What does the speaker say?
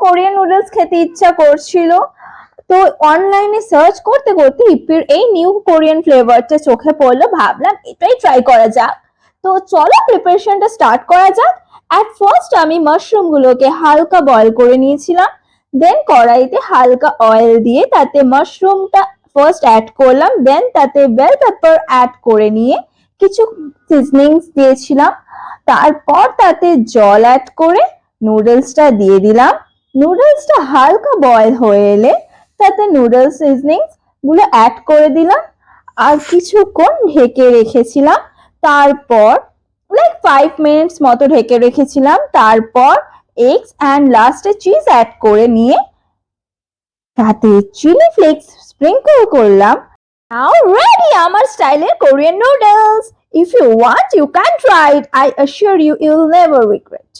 Korean noodles খেতে ইচ্ছা করছিল। তো অনলাইনে সার্চ করতে করতে ইপ্পির এই নিউ কোরিয়ান ফ্লেভারটা চোখে পড়লো, ভাবলাম এটাই ট্রাই করা যাক। তো চলো প্রিপারেশনটা স্টার্ট করা যাক। অ্যাট ফার্স্ট আমি মাশরুম গুলোকে হালকা বয়েল করে নিয়েছিলাম, দেন কড়াইতে হালকা অয়েল দিয়ে তাতে মাশরুমটা ফার্স্ট অ্যাড করলাম, দেন তাতে বেল পেপার অ্যাড করে নিয়ে কিছু সিজনিংস দিয়েছিলাম, তারপর তাতে জল অ্যাড করে নুডলসটা দিয়ে দিলাম। নুডলসটা হালকা বয়েল হয়ে এলে তাতে নুডলস সিজনিংস গুলো অ্যাড করে দিলাম আর কিছুক্ষণ ঢেকে রেখেছিলাম। তারপর লাইক 5 মিনিটস মতো ঢেকে রেখেছিলাম, তারপর এগস অ্যান্ড লাস্টে চিজ অ্যাড করে নিয়ে তাতে চিলি ফ্লেক্স স্প্রিঙ্কল করলাম। নাও রেডি আমার স্টাইলের Korean noodles. If you want, you can try it. I assure you, you'll never regret.